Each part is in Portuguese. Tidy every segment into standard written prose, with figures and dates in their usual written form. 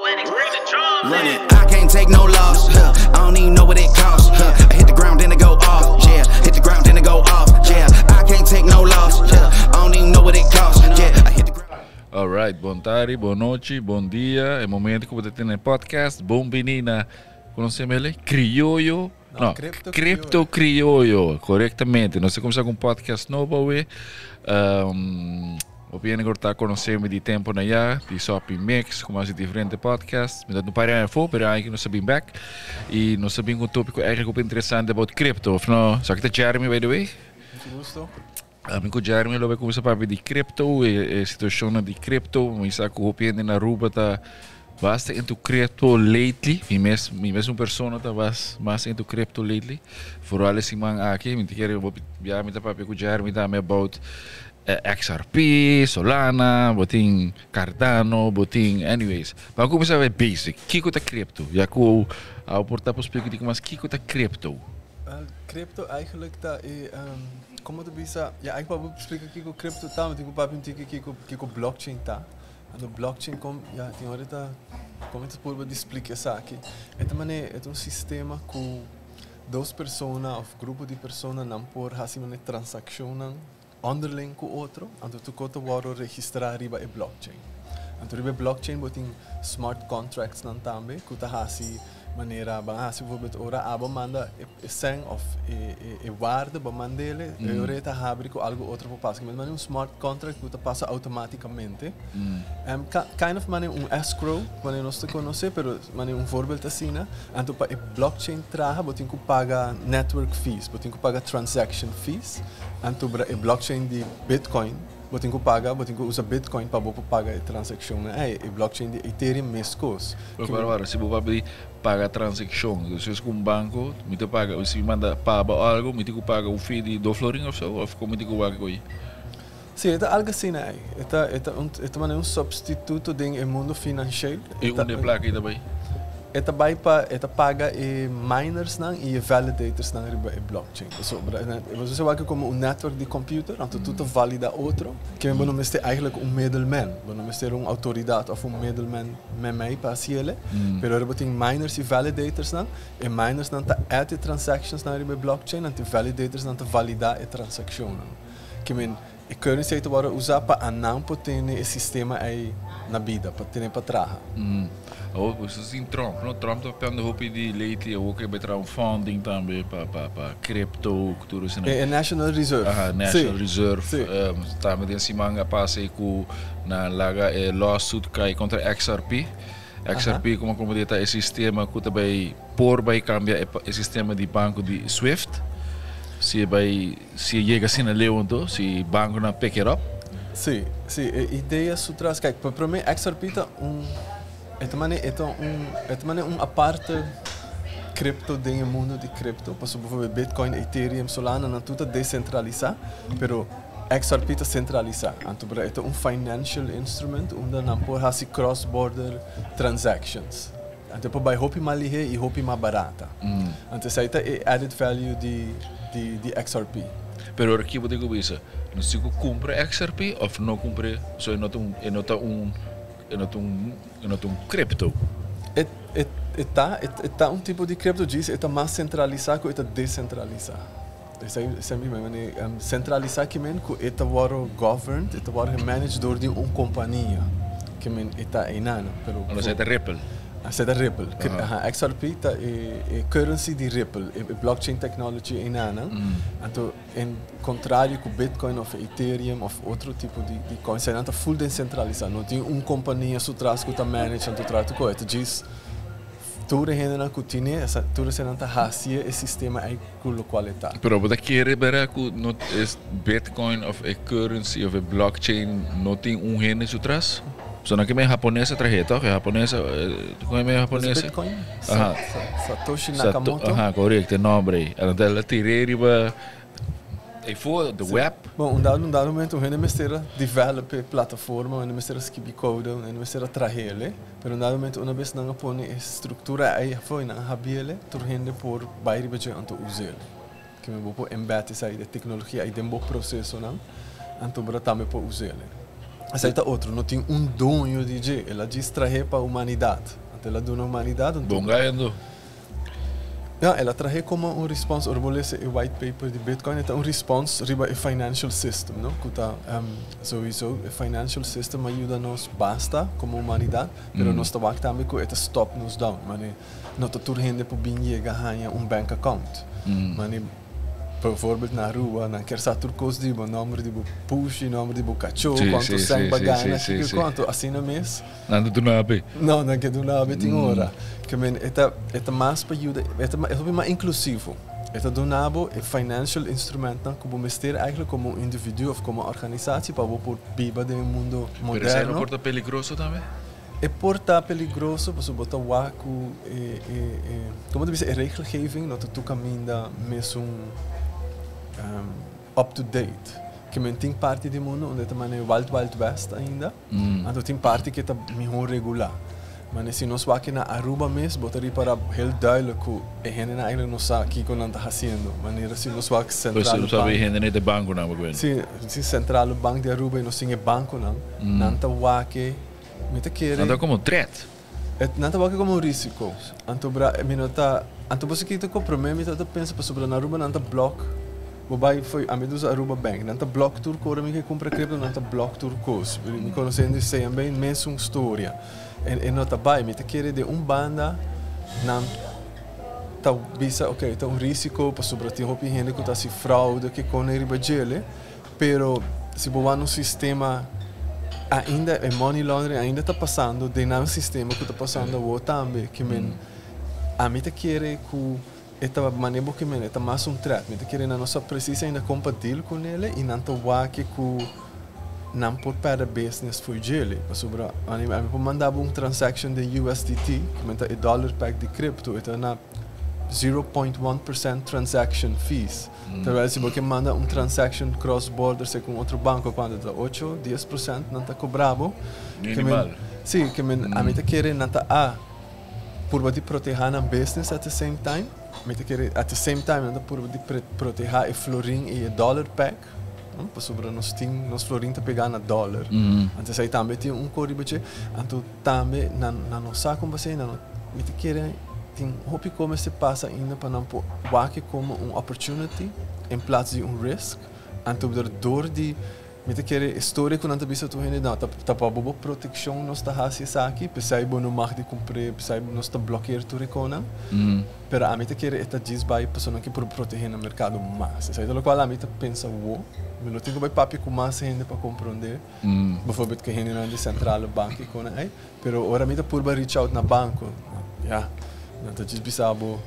Run it, I can't take no loss. I don't even know what it costs. I hit the ground then it go off. Yeah, hit the ground then it go off. Yeah, I can't take no loss. I don't even know what it costs. Yeah, I hit the ground. Alright, bom tarde, boa noite, bom dia. É o momento que você tem no podcast. Bom menina, como se chama ele? Criollo. Não, Cripto Criollo, corretamente. Nós começamos com um podcast novo hoje. Opinião agora está conhecendo de tempo na já, de Shopping Mix, com mais diferentes podcasts. Mas não parei a for, mas aí nós sabemos back. E nós sabemos um tópico eigenlijk interessante about crypto. Of não? Só que está Jeremy, by the way? Muito gosto. Com Jeremy, ele vai começar a falar de crypto, e a situação de crypto. Mas sabe que a opinião na rua está bastante into crypto lately. E mesmo pessoa está bastante into crypto lately. Vooral esse man aqui, me quero já me falar com Jeremy também about XRP, Solana, botin Cardano, botin anyways. Maar kom eens even basic. Kiko ta crypto. Ja, ko ao portar para explicar dico mas kiko ta crypto. Crypto eigenlijk dat como tu bisa, ja ik wou explicar kiko crypto tá, mas digo para pintar kiko blockchain tá. En de blockchain kom ja, tem hora tá como tu pode explicar isso aqui. É um sistema que duas pessoas ou grupo de pessoas não por fazer uma transação onderling com outro, então tu conta o registrar riba e blockchain. Então riba blockchain botin smart contracts nan também, que tá hasi maneira bang hasi bijvoorbeeld ora aba manda sen of e waarde ba mandele, ora tá abre com algo outro para passar, mas um smart contract que tá passa automaticamente. Kind of escrow, mane nós te conhece, pero mane voorbeeld assim, né? Então para e blockchain traga botin que paga network fees, botin que paga transaction fees. Então para e blockchain de Bitcoin botin que usa Bitcoin para pagar a transação, né? E blockchain de Ethereum mescos. Agora, se você paga a transação, se você com um banco, me te paga, se manda paga algo, me te paga o fee de $2 ou so, ou como te paga aí? Sim, é algo assim, né? É um substituto do mundo financeiro. E onde placa também? É paga e miners e validators na blockchain. Você vai como network de computer, então tudo valida outro, que não é eigenlijk middleman, não é autoridade ou middleman met para ele, pero er tem miners e validators e miners tá add transactions na blockchain e validators tá validar a transação. Que a currency te word usar para não ter o sistema aí na vida, para ter para trás. Você sim Trump, não? Trump está pegando roupa de leite, eu quero beter funding também para cripto, tudo isso. É National Reserve. National Reserve. Também tem manga passa com na laga lawsuit cai contra XRP. XRP como dita é sistema que também por vai cambiar o sistema de banco de SWIFT. Se chega assim na Leonto, se banco não pick it up. Sim, a ideia sutras que para mim XRP tá é também aparte cripto dentro do mundo de cripto, por exemplo, Bitcoin, Ethereum, Solana, não tudo descentralizado, pero XRP está centralizado. Então é financial instrument onde não pode fazer cross-border transactions. Então para roupa mais ligeira e roupa mais barata. Então isso é added value de XRP. Pero aqui eu digo isso, não se compra XRP ou não compra, só é not um cripto. É tipo de cripto diz, é mais centralizado que é descentralizado. Isso é mesmo, centralizado que é governed, é managed por uma companhia que é inano. Mas é Ripple. É da Ripple. XRP é currency de Ripple, é blockchain technology inano. Então, em contrário com Bitcoin ou Ethereum ou outro tipo de coin, é não full descentralizado. Não tem uma companhia por trás que está managed e trata com isso. Diz tudo ainda não continua, tudo se não está racia o sistema aí com o qual está. Pero você quer ver que não Bitcoin ou a currency ou a blockchain não tem rende por trás? So na kami japonesa trajeto, japonesa, como é japonesa? Bitcoin. Satoshi Nakamoto. Correto, nome. Ela tirei riba e foi the web. Bom, um dado momento, ainda me será develop plataforma, ainda me será skip code, ainda me será trajele, pero um dado momento uma vez não põe estrutura aí foi na habile, turhende por bairi beje anto usar. Que me vou embed essa aí de tecnologia aí de um processo não, anto bra também por usar. Essa é outra, não tem dono de ela distrair para a humanidade. Então ela dona a humanidade. Bom ganhando. Ela traz como response, orbolese o white paper de Bitcoin, é response riba o financial system, não? Kuta sowieso o financial system ajuda-nos basta como humanidade, pero nós também também que stop nos down, mane não tá tudo rende para bem ganhar bank account, mane bijvoorbeeld na rua, na kersatur coisa de número de push, número de cachorro, quanto sem bagana, quanto assim na mês. Nada do nada. Não, não que do nada tem hora. Que men é mais para ajuda, é mais inclusivo. É do nabo é financial instrument não como mestre eigenlijk como indivíduo ou como organisatie para por biba do mundo moderno. Mas é porta perigoso também. É porta perigoso, você bota waku como tu diz, é regelgeving, dat tu caminha mesmo up to date. Que men tem parte do mundo onde também é Wild West ainda. Então tem parte que está melhor regular. Mas se nós vamos na Aruba mesmo, botaria para heel duidelijk que a gente eigenlijk não sabe o que nós está fazendo. Mas se nós vamos central banco, você sabe a gente de banco não, mas se central banco de Aruba e nós temos banco não, não está vake, me te querer. Não está como threat. Não está vake como risco. Anto minota, anto você que te compromete, me te pensa para sobre na Aruba não está block. Waarbij foi a me a Aruba Bank. Não está block tour cora me que compra cripto não está block tour cos. Me conhecendo isso é bem mesmo história. E não está bem, me te querer de banda não tá bisa, ok, tá risco para sobre ti hopi gente que tá se fraude que com ele bagele, pero se boa no sistema ainda é money laundering ainda está passando de não sistema que está passando o também que men a me te querer que esta maneira que men é mais threat, me te querer não só precisa ainda compatível com ele e não tá que não pode perder business for ele. Sobre eu mandava transaction de USDT, que é dollar pack de cripto, é na 0.1% transaction fees. Terwijl se você manda transaction cross border com outro banco quando está 8, 10% não está cobrado. Minimal. Sim, que a mim querer não está por você proteger na business at the same time. At the same time não está por você proteger o florin e o dollar pack. Para sobre nós florin te pegar na dólar. Então aí também tem corribache. Então também na nossa como você não me te querer tem hope como se passa ainda para não waque como opportunity em plaats de risk. Então door de me te querer história que não te bisa tu hene não tá para bobo proteção nós tá hasi aqui, pensei bom não mag de comprar, pensei nós tá bloquear tu recona. Pero a mim te querer esta disbai pessoa que por proteger no mercado mais. Isso aí do qual a mim te pensa me lo tenho vai papi com mais gente para compreender. Bijvoorbeeld que gente não de centrale banco com aí, pero ora me te por reach out na banco. Ja. Não te disbisabo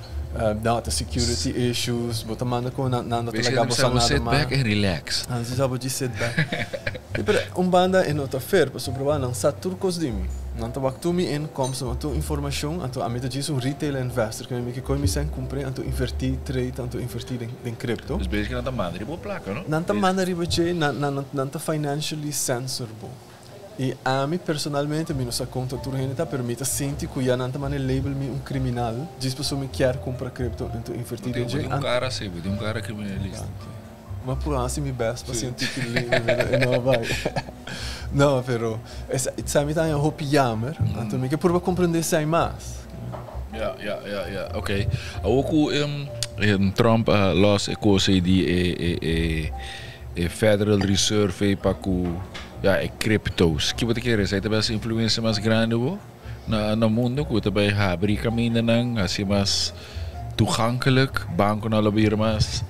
data security issues, bota manda com nada talaga bosa nada sit back and relax. Antes já vou sit back. Pero banda é nota fair, para sobre não sa turcos de mim. Não tá tu me inkomsten, want tu informação, anto a meta diz retail investor, que me que coi me sem comprar, anto invertir trade, anto invertir em crypto. Dus basically não tá mandando riba placa, não? Não tá mandando riba je, não tá financially censorable. E a mim personalmente, me nossa conta turrenita permite sentir que já não tá mandando label me criminal, diz para me quer comprar crypto, anto invertir em je. Cara assim, de cara criminalista. Mas por assim me best para sentir que não vai. Não, pero sabe tá um hope jammer, então me que por compreender sai mais. Ja. Oké. Ook Trump los e cose di Federal Reserve para e cryptos. Que você quer dizer? Tem influência mais grande no mundo, que você vai abrir caminho não, assim mais toegankelijk, banco não lobbyeren mais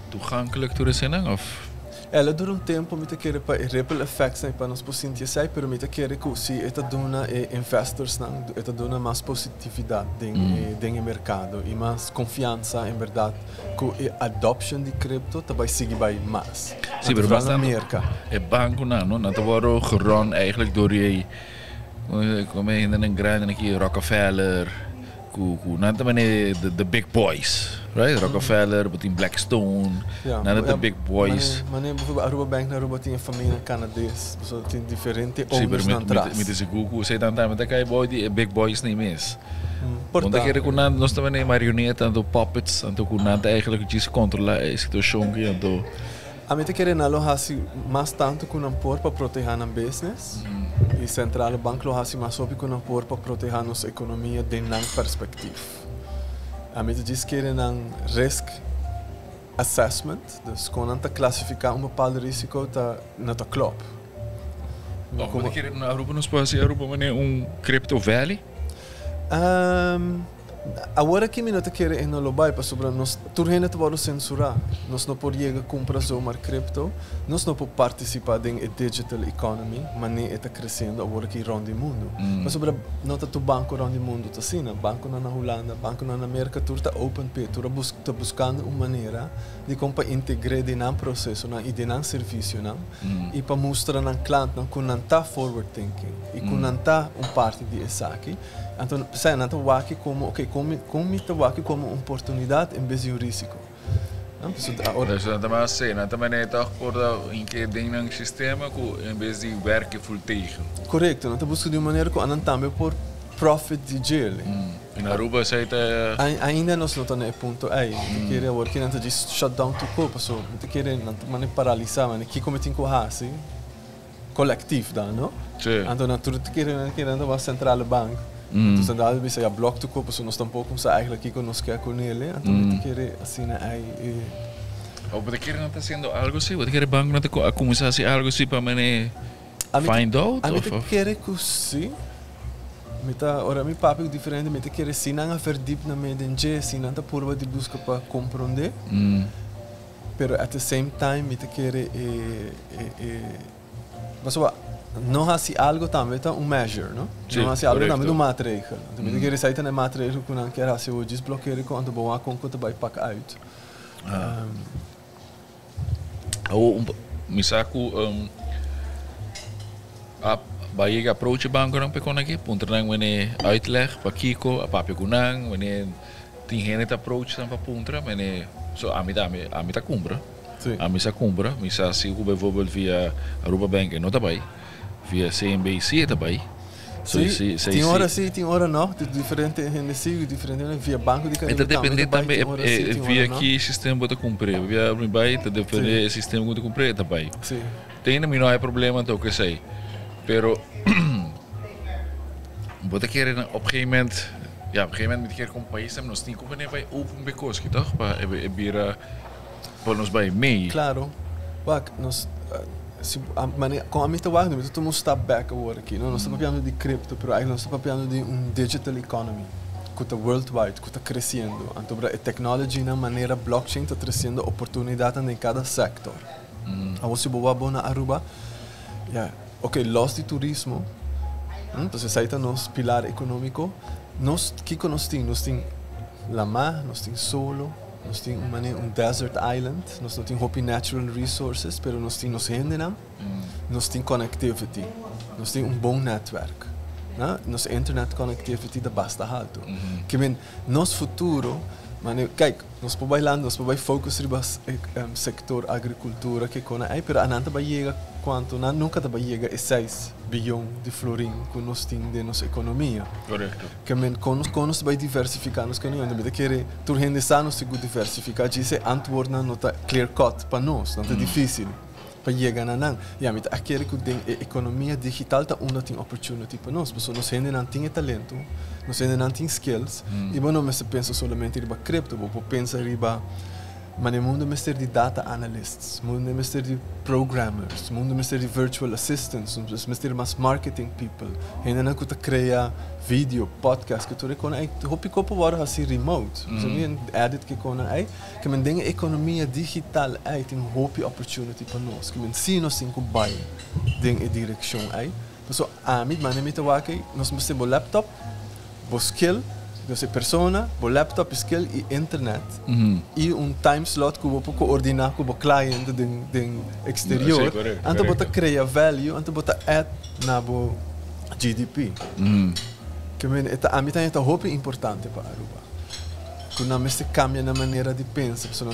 toegankelijk toe zijn of? Ela dura tempo, me te quer para ripple effects para nós sentir sai, pero me te quer que se eta dona investors não, eta dona mais positividade dentro do mercado e mais confiança em verdade que a adoption de cripto também sigue bij mais. Sim, maar basta Amerika. Het banco não te worden gerund eigenlijk door je, como ainda não grande aqui Rockefeller, não também the big boys. Right? Rockefeller, but in Blackstone, nada de big boys. Mas bijvoorbeeld Aruba Bank na Aruba tinha família canadense, dus tem diferente owners na trás. Met deze Google, sei dan met que boy die big boys niet mis. Want dan keren we nós também marioneta, ando puppets, ando com nada eigenlijk iets controlar a situação que ando A mim te querer na lohasi mais tanto com por para proteger a business. E central banco lohasi mais sobre com por para proteger nossa economia de nan perspectiva. A mim te diz querer nan risk assessment, dus quando te classificar bepaalde risco na ta club. Como que na Aruba nos pode Aruba mané crypto valley? Agora que não te querer em no bai para sobre nós turhene te vamos censurar. Nós não podemos comprar zomaar cripto. Nós não podemos participar em digital economy, mas nem está crescendo agora que rond o mundo. Mas sobre não tá tu banco rond o mundo tá assim, banco na Holanda, banco na América, tu tá open pay, tu tá buscando uma maneira de como para integrar de nan processo, e de nan serviço, e para mostrar nan cliente que não tá forward thinking e que não tá parte de essa aqui. Então, sai não tá waki como como tá waki como oportunidade em vez de risco. Dus dat maar zeggen, dat men het toch wordt in keer dingen in systemen in vez de werken voor tegen. Correcto, não tá buscando de uma maneira que não também por profit de gel. In Aruba zei het ainda nós não estamos no ponto aí, não querer agora que não tá de shutdown to copa, so não querer não tá paralisar, mas que como tem que assim coletivo dá, não? Sim. Então não tudo querendo uma central banco. Dus dan hadden we ze blok te kopen, zoals dan ook ons eigenlijk hier kon ons kijken naar ele, en toen we keren assim aí. Op de keren dat sendo algo assim, wat keren bank dat a começar algo assim para mene find out of? A mim keren que sim. Meta ora mi papi diferente, meta keren sim não verdiep na medenje, sim não tá porva de busca para compreender. Pero at the same time meta keren mas não há algo também tá measure, não? Não há algo também maatregel. Então, me querer sair na maatregel que não quer assim o desbloqueio quando bom a conta vai pagar out. Misaku a baie approach banco não pekon aqui, punter nang wanneer uitleg pa Kiko, a papi kunang, wanneer tem gente approach dan pa punter, wanneer so amita compra. Amisa compra, misa se bijvoorbeeld via Aruba Bank en notabei. Via CNBC também. Tem hora não, diferente gente diferente via banco de canal. Depende também via que sistema você cumprir, via Aruba te depende sistema que você cumprir também. Sim. Tem não é problema então que sei. Pero você quer op een gegeven moment, ja, op een gegeven moment met keer com país também nós tem companhia vai open because que toch, para bira para nos vai mee. Claro. Wak, nós com a minha wagner, nós estamos step back agora aqui. Nós estamos falando de cripto, pero nós estamos falando de digital economy que está worldwide, que está crescendo. Então, a tecnologia na maneira blockchain está trazendo oportunidades em cada sector. A você boa na Aruba, los de turismo. Então, aí está nosso pilar econômico. Nós que nós temos la mar, nós temos solo. Nós temos desert island, nós não temos hope natural resources, pero nós temos gente, nós temos connectivity, nós temos bom network, nossa internet connectivity da basta alto. Que bem, nosso futuro, kijk, nós podemos focus riba sector agricultura que com aí, pero ananta vai chegar quanto, nunca vai chegar a 6 bilhão de florim que nós temos de nossa economia. Correto. Que men com nós vai diversificar nos caminhos, então querer tur gente sano se diversificar, dice antwoord na nota clear cut para nós, não é difícil para chegar na nan. Ja, met aquele que tem economia digital tá uma tem opportunity para nós, porque nós gente não tem talento, nós gente não tem skills, e bom não se pensa somente riba cripto, vou pensar riba mas no mundo é de data analysts, no mundo é de programmers, no mundo é de virtual assistants, no mundo é de marketing people. Ainda não que cria vídeo, podcast, que tu reconhece, hopi copo agora assim remote. Você vê edit que com aí, que men dinge economia digital aí tem hopi opportunity para nós, que men se nós tem que buy dinge direção aí. Então a mim mas nem aqui, nós temos o laptop, o skill. Então, persona, o laptop, skill e internet. E time slot que você coordenar com o cliente do exterior. Então, você cria value, então você add na GDP. Que a mim é muito importante para Aruba. Que não se cambia na maneira de pensar, não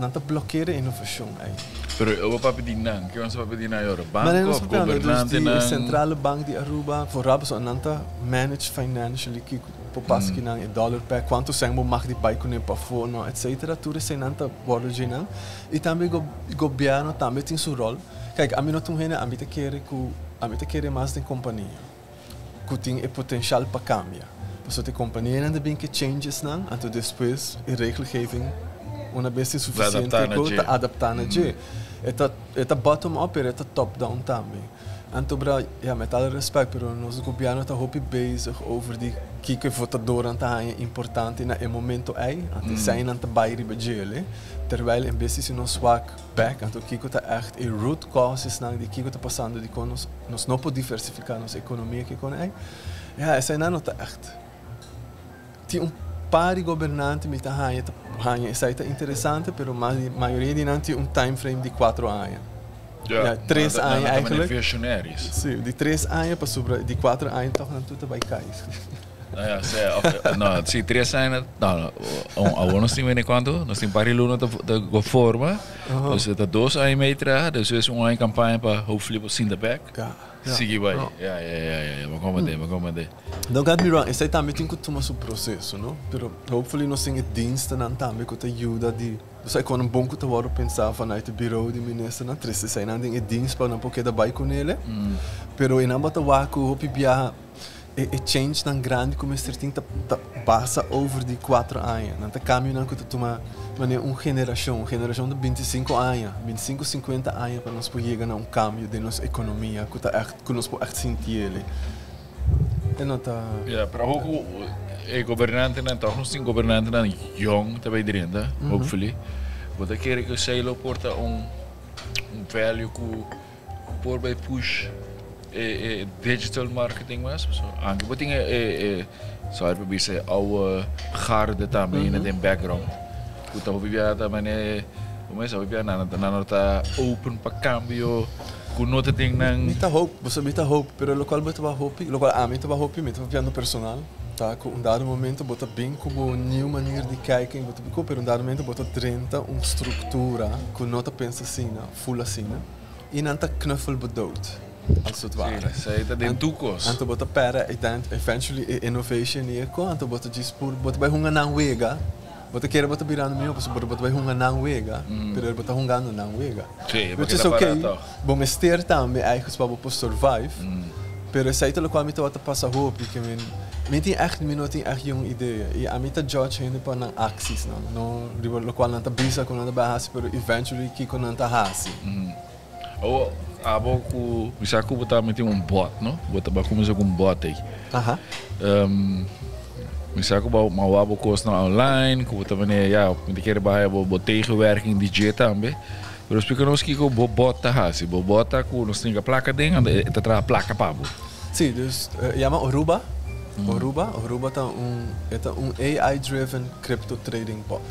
está bloqueando a inovação aí. Pero eu vou pedir não, que vamos pedir na hora. Banco, governante, centrale bank de Aruba, vooral zo, não está manage financially. po pas que não dollar per quanto sem mo mag die pai com para fone, etc. Tudo sem nanta bordo de não. E também o governo também tem sua rol. Kijk, a mim não tem a mim te querer mais de companhia. Que tem potencial para cambiar. Dus de companhia ainda bem que changes não, então depois a regelgeving uma vez suficiente para adaptar na G. É bottom up, é top down também. Então, met alle respect, pero nosso governo está muito bezig over die que votador é importante na momento aí, até zijn aan te bairi bejele, terwijl em vez de nos swak back, então Kiko está echt a root causes na die Kiko está passando de com nos não pode diversificar nossa economia que com aí. Ja, essa não está echt. Tem paar governantes met hangen, is dat interessant, pero a maioria de não tem time frame de 4 anos. Ja, 3 anos eigenlijk. Visionaries. Sim, de 3 anos para sobre de 4 anos toch não tudo vai cair. Ja, no, sim, 3 anos, não, nós temos em quanto, nós temos para luno de forma, dus het 2 anos meter, dus is een campagne para hopefully zien de back. Ja. Sim, vai. Ja, maar kom maar. Don't get me wrong, isso aí também tem que tomar seu processo, não? Pero hopefully nós temos diensten dan também que te ajuda de, dus ik kon een bonk te worden pensar vanuit het bureau de minister na triste zijn dan dingen dienst para não porque daarbij kon ele. Pero in ambata waku hopi bia e change dan grande como este tem ta passa over die 4 anos. Dan te caminho dan que te toma maneira geração de 25 anos, 25, 50 anos para nós poder chegar a cambio de nossa economia que nós podemos sentir ele. Ja, para ook governanten en toch nog zien governanten dan jong te bij erin, hopefully. Want ik keer que sei lo porta value ku por bij push digital marketing was. So aangebieding so er bij se oude garde também in de background. Goed dan hoop je dat mane hoe mensen hoop je na ta open pa cambio. Kuno te ding nang mita hope, você mita hope, pero local bota ba hope, local a mita ba hope, mita piano personal. Tá, com dado momento bota bem como new manier de kijken, bota bico, pero dado momento bota 30 estrutura, que nota pensa assim, full assim, e nanta knuffel bedout. Als het ware. Sei dat in toekomst. Anto bota para eventually innovation hier ko, anto bota dispor, bota by hunga nang wega. Bota querer bota birando meu, bota by hunga nang wega, pero bota hungando nang wega. Sim, which is okay. Bom ester também eigenlijk para po survive. Pero sei te lo kwam ito wat passa hoop, que men tem echt minuto echt jong ideeën. E a mita judge ainda para nang acties no lo qual nanta bisa con nanta bahasi, pero eventually ki con nanta hasi. Oh, abo ku bisa ku bota meti bot, no? Bota ba começar com bot aí. Aha. Bisa ku mau abo kost na online, ku bota mene ja, met keer ba bo tegenwerking DJ também. Pero explica nos que o bota hasi, bota ku nos tinha placa ding en te tra placa pabo. Sim, dus chama Oruba. Oruba tá AI-driven crypto trading bot.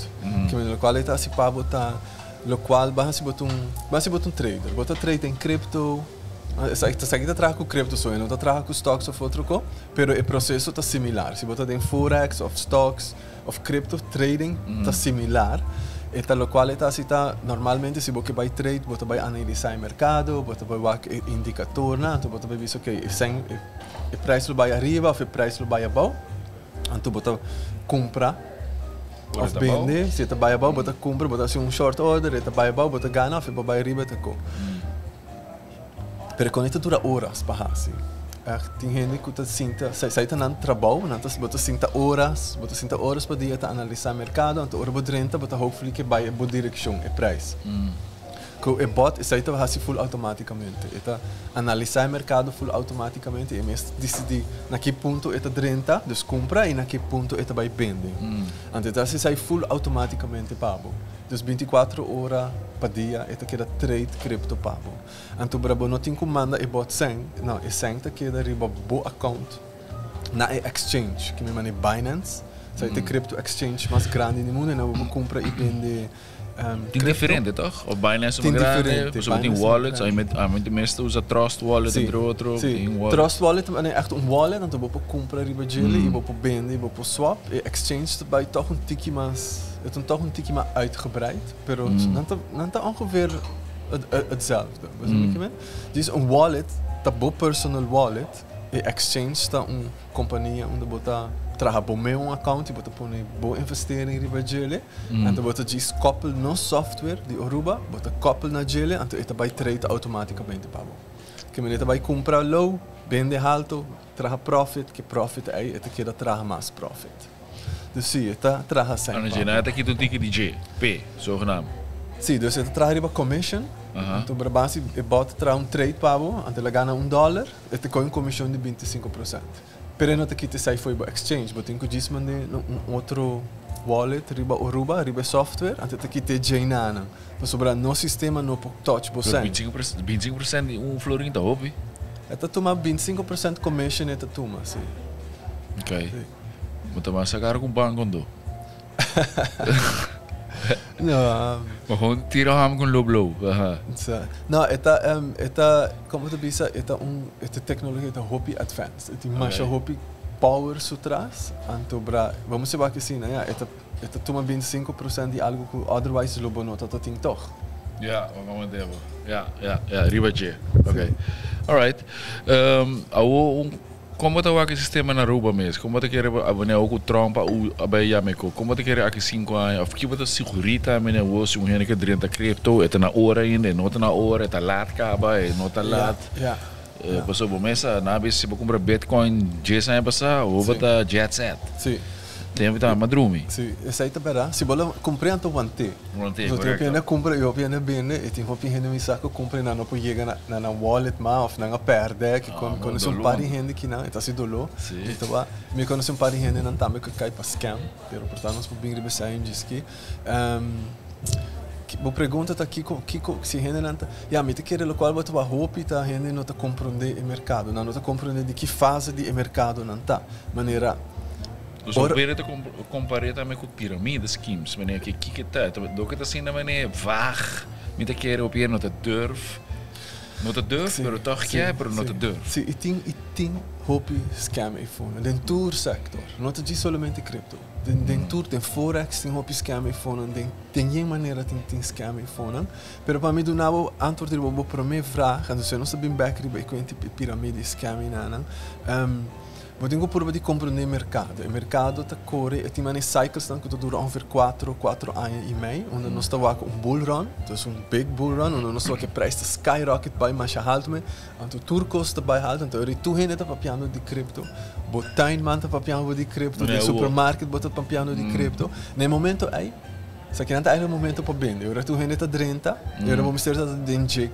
Que no qual está se pabo tá lo qual basi bota trader, bota trade em crypto. Está trabalhando com cripto só, não está trabalhando com stocks ou outro co, pero o processo está similar. Se bota em forex, of stocks, of crypto trading, está similar. Eta lo qual está normalmente se você vai trade, você vai analisar o mercado, você vai ver indicador, então você vai ver que o preço vai arriba ou o preço vai abaixo. Então você compra of vende, se está vai abaixo, você compra, você faz short order, está vai abaixo, você ganha, ou se vai arriba, você co. Pero con esto dura horas para hacer. Tem gente que sinta, sai no trabalho, você sinta horas por dia para analisar o mercado, então hora bodrenta, você hopefully que vai boa direção, o preço. Com o bot, sai tá fazer full automaticamente. Eta analisar o mercado full automaticamente e mesmo decidir na que ponto eta drenta, dus compra e na que ponto eta vai vender. Então sai full automaticamente pago. Dus 24 horas per dia eta queda trade crypto pago. Então brabo não tem comanda e bot sem, não, e sem tá queda riba bo account na exchange, que me mane Binance, sai te crypto exchange mais grande no mundo, não compra e vende. Tem diferente, toch? Op Binance é grande, você tem wallets, aí meestal usa Trust Wallet entre outro. Trust Wallet é echt wallet, então você compra riba gele, e você vende, e você swap, e exchange vai toch tikkie mais, het is toch tikkie mais uitgebreid, pero não tá ongeveer hetzelfde. Dus een wallet, dat personal wallet, exchange está companhia onde bota traga bom meu account e bota põe boa investering riba jele, então bota diz koppel no software de Aruba, bota koppel na jele, então eta vai trade automaticamente para bom. Que meneta vai comprar low, vende alto, traga profit, que profit aí eta que traga mais profit. Dus zie je, eta traga sempre. En je aqui tu ticket DJ, P, zogenaamd. Sim, dus eta traga riba commission. Então, para base, eu boto traga trade para bom, então ela ganha $1, eta com comissão de 25%. Pero não te quite sai foi para exchange, but tenho que dizer outro wallet, riba Aruba, riba software, até te quite jainana. Mas sobre no sistema no touch você. 25% florin tá hobby. Eta toma 25% commission eta toma, sim. Ok. Mutta mas sacar com banco do. Não. Maar gewoon tiro ham com low. Aha. Não, eta como tu bisa, eta tecnologia eta hobby advanced. Eta mais hobby power sutras, anto bra. Vamos ver que sim, né? Eta toma 25% de algo que otherwise lobo não tá tem toch. Ja, vamos ver. Ja, riba G. Ok. Alright. Como te wakker sistema na Aruba mesmo? Como te quer abonneer ook o trompa o abeia meko? Como te quer aqui 5 anos? Of que você segurita mene woos um hene que drenta cripto, eta na hora ainda, nota na hora, eta laat kaba, nota laat. Ja. Passo bom mesa, na vez se você comprar Bitcoin, já sai passar, ou bota jet set. Sim. Tem que estar madrumi. Sim, essa aí tá bera. Se bola comprei anto vante. Vante, correto. Eu pena compra, eu pena bene, e tem hopi hende me saco comprei na no po chega na wallet ma of na perde que quando são pari hende que não, então se dolou. Então va, me quando são pari hende não também que cai para scam, pero portanto nós po bem ribe sai diz que Bo pergunta tá aqui se rende não tá. Ja, me te querer lo qual bota hopi tá rende não tá compreender o mercado, não tá compreender de que fase de mercado não tá. Maneira Dus we proberen te compareren met piramide schemes. Wanneer je kijkt uit, doe het zien dat wanneer vaag met de keren op je not te durf. Not te durf, maar toch jij, maar not te durf. Sim, e tem hobby scam iPhone. Den tour sector, não te diz somente cripto. Den tour, den forex, tem hobby scam iPhone. Den geen maneira tem scam iPhone. Pero para mim do nabo antwoord er op een mijn vraag, en dus não sabem back riba com piramide scam inana. Maar tenho por de compreender o mercado. O mercado está corre e tem cycles que dura ongeveer 4 anos e meio, onde nós estamos com bull run, dus big bull run, onde nós estamos que prijs está skyrocket bij maar halt me, en de tourkosten bij halt, en de tu heen está papiando de crypto, botain man está papiando de crypto, de supermarket bota papiando de crypto. No momento aí, se que não é o momento para vender, agora tu heen está 30, agora vamos ter de NJ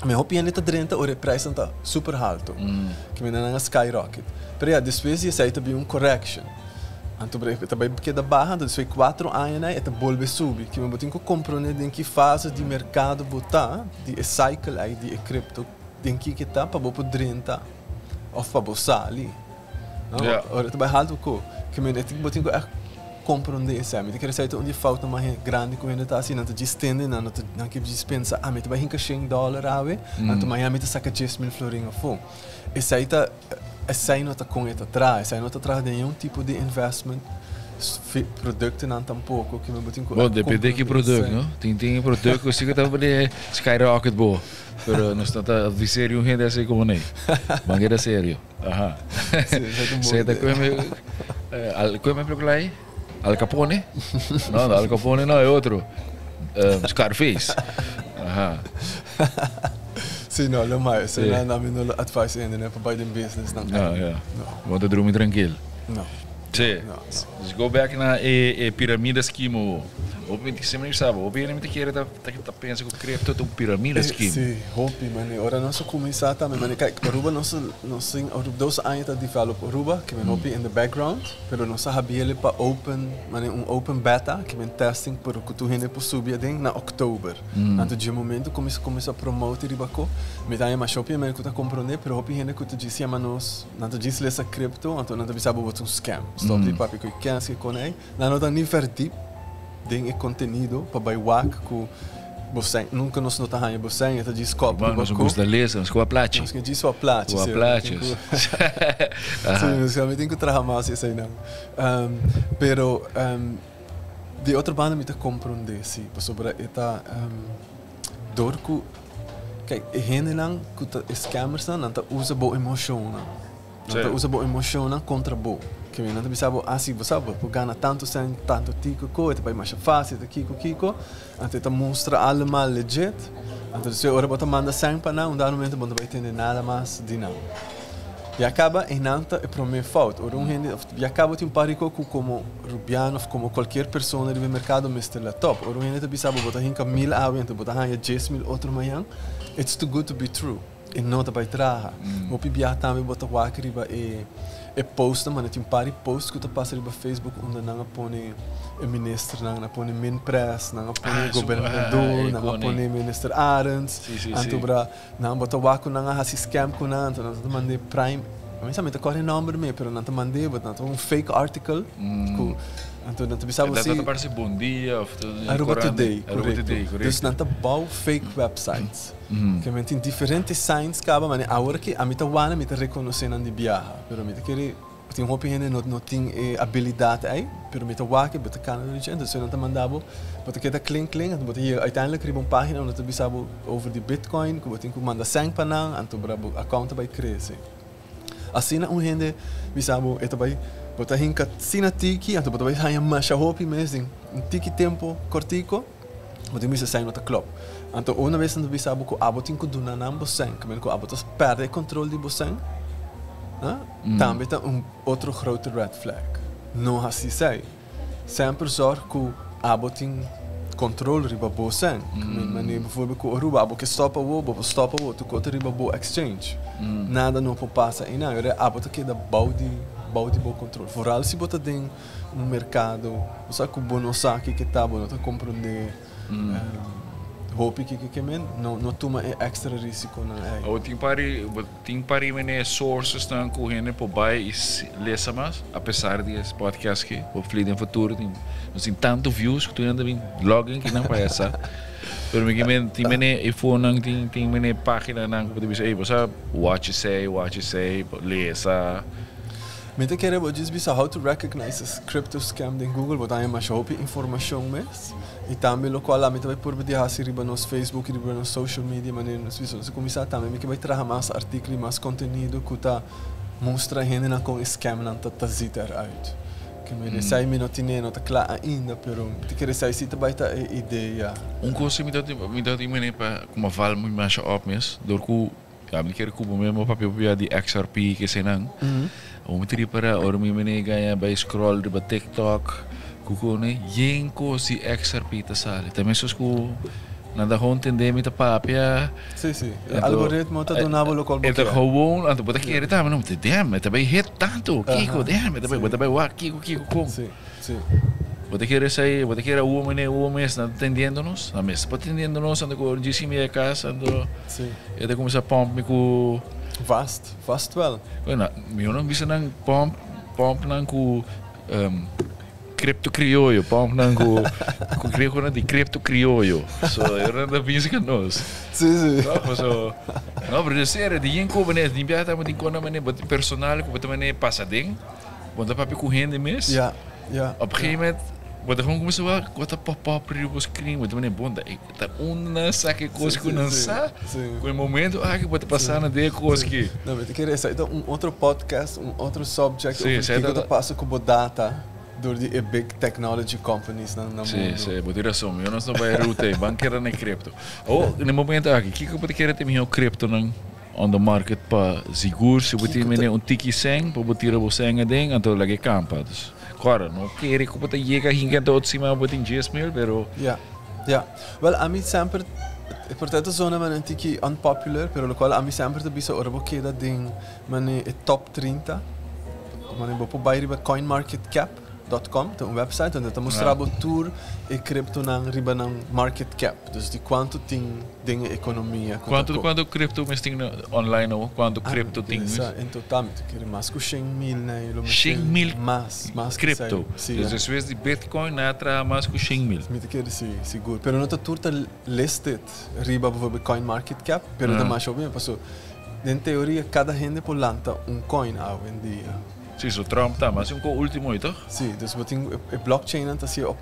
Mas hopi ainda está 30, o preço está super alto, que me dá skyrocket. Pero às vezes sai também correction. Então também porque da barra, então foi 4 anos né, eta volve subir, que me tenho que compreender em que fase de mercado botar, de cycle aí de cripto, em que está para botar 30 ou para botar ali. Ora também alto que me tenho que compreender isso, me quer sair onde falta mais grande que ainda está assim, não te distende, não que dispensa, me te vai hinca $100 ave, então mais me te saca 10.000 florinhos a fome. Isso aí tá essa aí não está com ele atrás, essa aí não está atrás de nenhum tipo de investment, produto não tampouco que me botem com. Bom, depende de que produto, não? Tem produto que você está para skyrocket boa, pero não está a dizer um rende assim como nem, banheira sério, aha. Você está com me procura aí? Al Capone? Não, Al Capone não é outro. Scarface. Aha. Sim, não, não mais. Sim, não me não advice ainda, né, para buy business não. Ja. Want het dormir tranquilo. Não. Sim. Dus go back na piramide scheme. Op met die manier sabe. Op een keer dat pensa que cripto é piramide scheme. Sim, hobby, mano. Ora nós começar também, mano. Kijk, Aruba nós Aruba 2 anos tá develop Aruba, que é hobby in the background, pero nós sabia para open, mano, open beta, que é testing por que tu rende por subir ding na outubro. Então de momento começa a promote ribaco. Me dá mais shopping, mano, que tá compreender, pero hobby rende que tu disse manos, não tu disse essa cripto, então não tu sabe botar scam. Stop de papi que quer com aí. Não tá nem verdi ding e conteúdo para buy wak ku você nunca nos nota hanya você eta diz copo nós vamos da lesa nós com a placa nós que diz sua placa sua placa sim nós tem que trabalhar mais isso aí não pero de outra banda me te compreender sim sobre eta dorku kijk, gente lang, kuta scammers na, nanta usa bo emotion na. Nanta usa bo emotion na contra bo. Que nanta bisabo assim, você sabe, por ganhar tanto sem tanto tico, coisa, vai mais fácil, kiko, ante ta mostra allemaal legit. Ante se ora bota manda sem para não, dá no momento bom vai ter nada mais de não. E acaba em nanta é para mim falta. Ora gente, e acaba tem parico como Rubiano, como qualquer pessoa do mercado Mr. Laptop. Ora gente bisabo bota hinka 1000 avento, bota hanya 10.000 outro manhã. It's too good to be true. E não tá vai traha. O pibia também bota wakriba e posta, mano, tem pari post que tu passa riba Facebook onde não põe o ministro, não põe min press, não põe governador, não põe minister Arends, antubra não bota waku não hasi scam com não, não te mandei prime, mas também te corre número me, pero não te mandei, but não um fake article, então não te bisava assim. Dá parece bom dia, of Aruba Today, correto. Dus não te bau fake websites. Que men tem diferentes signs caba, mas agora que a mita wana mita reconhecendo de viaja, pero mita querer tem uma opinião não tem habilidade aí, pero mita wake bota canal de gente, então não te mandava, bota que tá clean, bota hier uiteindelijk riba página onde te bisabo over de Bitcoin, que bota que manda sang para não, então brabo account vai crescer. Assim na gente bisabo eta vai bota hinka sina tiki, então bota vai hanya masha hopi mesmo, tiki tempo cortico, bota misa sang no ta club. Então, uma vez nós bisabo que abo tem que donar na boseng, que que abo tas perde controle de boseng, também tem outro grote red flag. Não assim sei. Sempre zorg que abo tem controle riba boseng. Mas bijvoorbeeld que Aruba abo que stoppa wo, tu kota riba bo exchange. Nada não passa e não, abo tá que da balde bom controle. Vooral se bota ding no mercado, você que bono saque que tá bom, tá compreender. Hoop que men não toma extra risco na é. Ou tem pari mene sources dan correndo por bai is lesa mas, apesar de esse podcast que o Fliden futuro tem tanto views que tu ainda vem login que não vai essa. Pero me men tem mene iPhone tem mene página nang pode dizer, ei, você what you say, lesa. Met querer vou dizer how to recognize a crypto scam em Google, vou dar mais informação mes. E também local lá, vai por de hasi riba nos Facebook, riba nos social media, maneira nos vídeos. Se começar também, me que vai trazer mais artigos, mais conteúdo que tá mostra gente na com scam não tá zitter out. Que me sai me não tinha não tá claro ainda, pero te querer sai se tá vai tá ideia. Coisa me dá me para como val muito mais op mes, dor ku ja me querer ku mesmo papel de XRP que se não. O me tiri para or me ganha by scroll riba TikTok. Kuko ne yenko si XRP ta sale. Também só que nada gewoon entender met de papia. Sim. Algoritmo tá donavo local. Então gewoon, então bota que tá, mas não te dem, também hit tanto, Kiko, dem, também wa Kiko com. Sim. Bota que sai, bota que era o homem está atendendo-nos, a mesa, atendendo-nos, ando com disse me casa, ando. Sim. Eu de começar pomp me com Vast wel. Bueno, eu não vi nang pomp nang com crypto criollo, pomp nang com creio de crypto criollo. So, eu não vi isso que nós. Sim. Não, pero sério, de yenko bene, de impiata mo din ko naman bot personal ko bot man pasading. Bota papi correndo mesmo. Ja. Op een gegeven moment bota gewoon começou a bota pop pro screen, bota man bonda. Tá uma saque coisa que não sa. Com o momento que bota passando de coisa que. Não, mas querer sair outro podcast, outro subject, que tá passa com data. Door die big technology companies na mundo. Sim, boa razão. Eu não estou para route, banqueira nem cripto. No momento aqui, que pode querer ter meu cripto on the market para seguro, se botar um tiki seng, para botar o seng ding, então lagi campa. Claro, não quero que pode chegar hinga tot cima botar 10.000, pero. Ja. Well, a mim sempre portanto zona man tiki unpopular, pero lo qual a mim sempre bisa orbo queda ding, man é top 30. Man é bopo bairiba CoinMarketCap. Tem um website onde mostrava tour e cripto na riba ng market cap. Dus de quanto tem dinge economia. Quanto cripto mas tem online ou quanto cripto tem? Em total, que mais que 100.000 né? 100.000 mais cripto. Dus às vezes de Bitcoin natra mais que 100.000. Me quer sim, seguro. Pero não tá tour tá listed riba por CoinMarketCap, pero tá mais ou menos passou. Em teoria cada gente por lanta coin hoje em dia. Sim, so Trump tá, mas é último aí, toch? Sim, dus wat in blockchain en dat zie je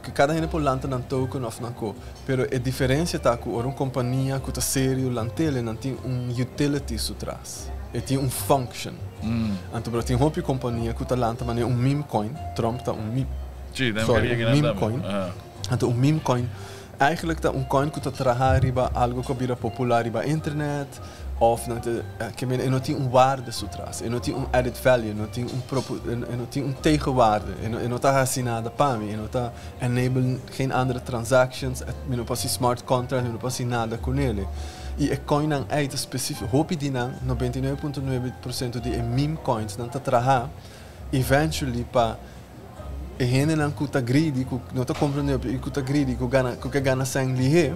que cada gente por lanta não token of não co, pero a diferença tá que uma companhia que tá sério lantele não tem utility su trás, e tem function. Então tem uma companhia que tá lanta mané meme coin, Trump tá meme, meme coin. Então meme coin eigenlijk tá coin que tá trabalhar riba algo que vira popular riba internet. Of que não tem waarde su trás, não tem added value, não tem tegenwaarde, não está assinada para mim, não está enable geen andere transactions, não pode smart contract, não pode nada com ele. E a coin não é específico, hope de não 99.9% de meme coins não está trabalhar eventually para e gente não custa greedy, não está comprando e custa greedy, que gana sangue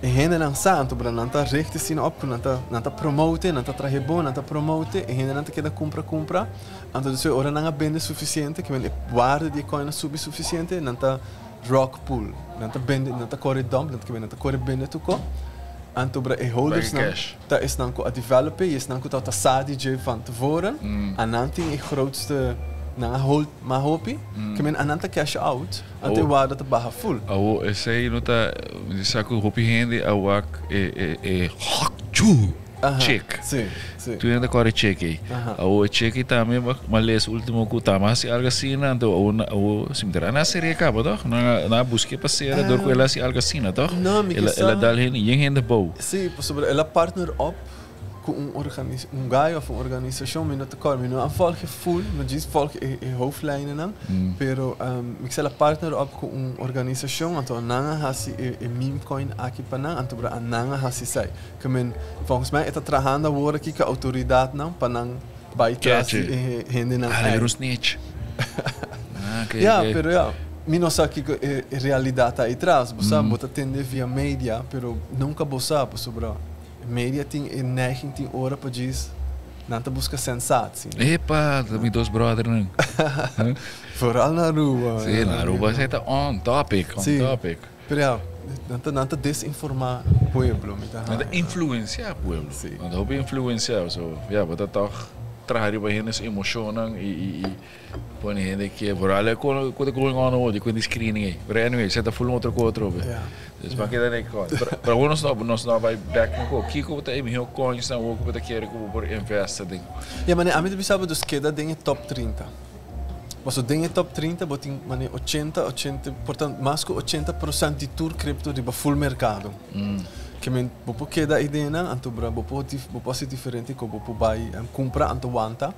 e gente não santo, para não está recht assim op, não está promote, não está trazer bom, não está promote, e gente não está queda compra, então se ora não vende suficiente, que a waarde de coin é suficiente, não está rock pool, não está vende, não está corre dump, não está corre vende tudo, então para e holders não está is não a developer, is não está saadi je van tevoren, en dan tem o grootste na hold maar hopi que men ananta cash out até waarde te barra full esse aí não tá saco hopi rende awak chu check sim tu ainda corre check aí o check também mas último que tá mas algo assim então o simtera na série acaba toch na busque passeira dor com ela assim algo assim toch ela dá rende bom sim sobre ela partner up com guy of uma organização, mas não te cor, mas não volge full, mas diz volge hoofdlijnen não, pero ik stel partner op com uma organização, então nanga hasi meme coin aqui para não, então para nanga hasi sai, que men volgens mij está trabalhando agora aqui com a autoridade não, para não vai trazer gente não. Ah, era snitch. Pero mi não sabe que a realidade aí atrás, você bota atender via mídia, pero nunca você sobre media tem neiging tem hora para dizer não te busca sensatie. Epa, também dois brothers não. Vooral na rua. Sim, na rua você está on topic. Pero não te desinformar pueblo, não te influenciar pueblo. Não te houve influenciar, so ja, wat dat toch trazer para eles emocionam e põe gente que vooral é quando going on hoje, quando screening aí. But anyway, você está full outra coisa, dus maar que daí para nós não vai back no co. Kiko tá aí meu coins na o que você quer como por investir ding. Ja, mas a mim pensava dos que da ding top 30. Mas o ding top 30 botin mane 80, portanto, mais que 80% de tudo cripto de full mercado. Que men bopo que da ideia na antobra bopo ser diferente que bopo vai comprar anto wanta.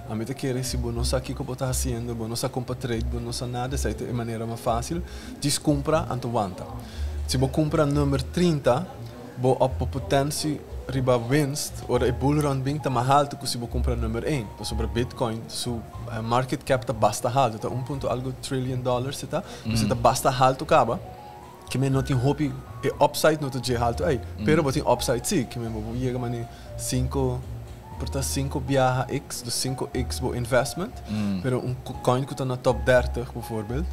A mim te quer se não sabe o que você está fazendo, não sabe comprar trade, não sabe nada, isso é de maneira mais fácil. Diz compra anto wanta. Se você compra número 30, você op potência riba winst, ora e bull run bem tá mais alto que se você compra número 1. Sobre Bitcoin, su market cap tá basta alto, tá 1.algo trillion dollars, tá? Você tá basta alto acaba. Que men não tem hope e upside não tem alto aí, pero você tem upside sim, que men você chega mani 5 portanto 5 viaja x, dus 5x bo investment, pero coin que está na top 30 bijvoorbeeld,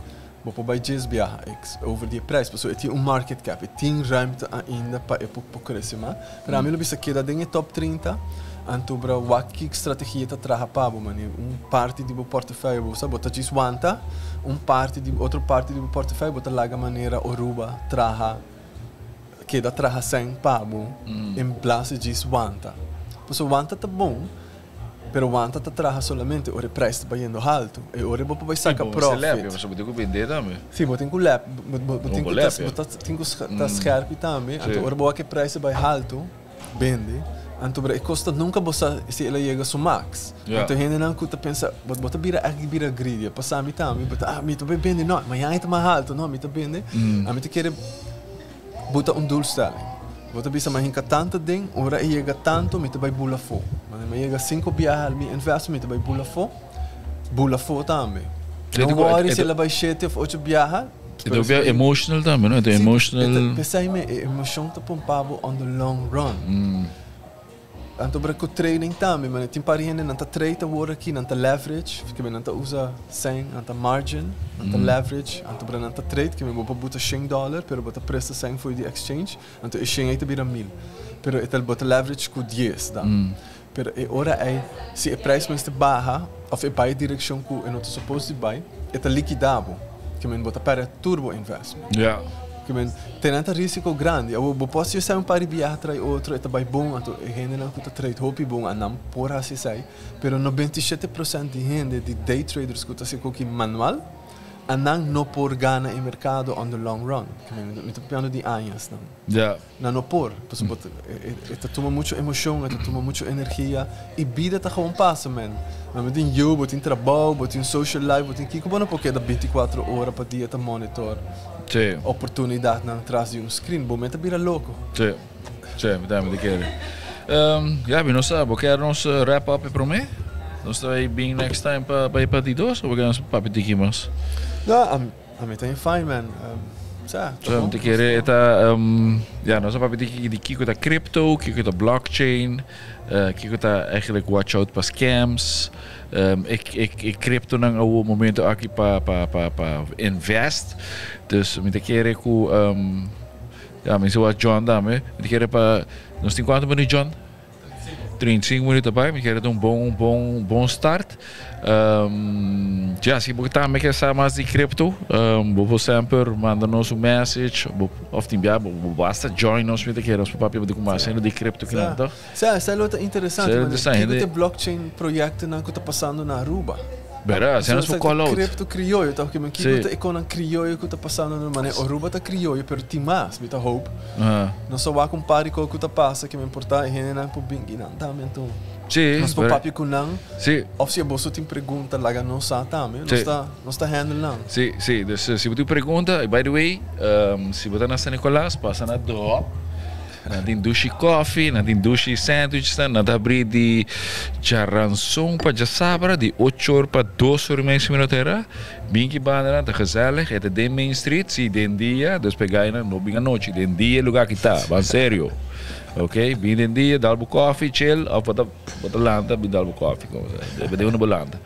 você vai 10 viaja x over die prijs, dus het is market cap, het tem ruimte ainda para crescimento. Pero a mim não bisa que da ding top 30, anto bra wakik strategia ta traha pabo mani, parte de portfólio você bota diz wanta, parte de outra parte do portfólio bota laga maneira oruba traha que da traha sem pabo em place diz wanta. Pues wanta tá bom, pero wanta tá traha solamente o preço tá indo alto e ora você vai sacar profit. Você pode vender também. Sim, você tem que lap, você tem que tá scherp também. Então ora você que preço vai alto, vende. Então e custa nunca você se ela chega ao max. Então gente não custa pensa, você vira greedy, passar mi também, me tô vende não, mas ainda mais alto, não, me tô vende. A mim te quer botar doelstelling. Você bisa mahinka tanto ding, ora chega tanto, me te vai bula fo. Mas me chega 5 viajar mi invest, me te vai bula fo também. Não worry se ela vai 7 ou 8 viajar. Então é emotional também, não? É emotional. Pensei me emoção tá pompado on the long run. Então para o trading também, mas tem parente não tá trade agora aqui, não tá leverage, que me não tá usa 100, não tá margin, não tá leverage, então para não tá trade, que me vou botar $100, pero botar preço 100 foi de exchange, então 100 aí tá vira 1000. Pero etal botar leverage com 10 dá. Pero ora é se o preço mais baixa, ou vai direção que eu não tô supposed to buy, é liquidável. que men bota para turbo investment. Ja. Que men tem um risco grande. Eu posso ser par viajar trai outro, é também bom, ato gente não que trade hopi bom, anam por assim sai. Pero 97% de gente de day traders que se coque manual, anam não por gana em mercado on the long run. Que men me tô pensando de anos não. Ja. Não por, pues toma muita emoção, toma muita energia e vida tá gewoon passa, man. Mas tem eu, tem trabalho, tem social life, tem que como porque da 24 horas para dia tá monitor. Sim. Oportunidade na atrás de screen, momento vira louco. Sim. Sim, me quero. Ja, we nog we gaan ons wrap up para mim. Nós estamos being next time para partidos ou vamos para partidos? Ja, I'm fine, man. Zo, te keren eta ja, nós vamos para die kiko da crypto, kiko da blockchain, kiko da eigenlijk watch out para scams. Ik crypto nang ao momento aqui para invest. Dus met de keren ku ja, mensen wat John dame. Met de keren para nós tem quanto minutos John? 35 minutos bij, ik heb een bom start. Ja, se você está me quer mais de cripto, vou sempre mandar nos message, of tem basta join nos met que nós papai de como sendo de cripto que não tá. Essa é outra interessante, que blockchain projeto não que está passando na Aruba. Verá, se nós for call out. Cripto criollo, tá que me que economia criollo que está passando no mané, Aruba tá criollo, pero tem mais, me tá hope. Não só vai comparar com o que está passa, que me importa é gente não por bem não, tá então. Sim. Nós por papi com não. Sim. Of se você tem pergunta lá não sabe também, nós tá handle não. Sim, sim, dus se você pergunta, by the way, se você na San Nicolás, passa na do na din dushi coffee, na din dushi sandwich, na da abrir de charançon para jasabra de 8 horas para 2 horas mais minutos. Bem que banda tá gezellig, é de Main Street, se den dia, dus pegar na no bem a noite, den dia lugar que tá, van sério. Ok, bem den dia, dalbo coffee, chill, ou bota landa, bem dalbo coffee, de uma bolanda.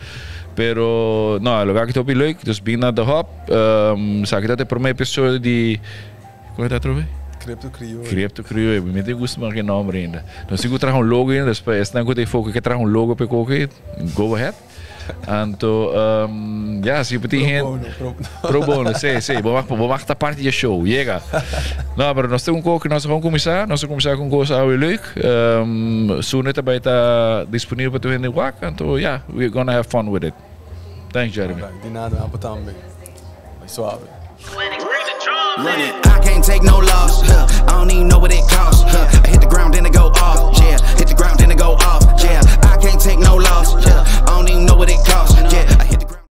Pero no, o lugar que tô bem leuk, dus bem na the hop, sabe que tá para uma pessoa de como é que tá trove? Crypto criollo, me tem gosto mais que nome ainda. Nós temos que trazer logo ainda, depois não que tem foco que trazer logo para qualquer, go ahead. Então, ja, se você tem pro bono, sim, vou marcar parte do show, chega. Não, mas nós temos que nós vamos começar com coisas ao leuk. Soon it vai estar disponível para tu vender wak, então, yeah, we're gonna have fun with it. Thanks, Jeremy. De nada, a botar bem. Vai suave. I can't take no loss. I don't even know what it costs.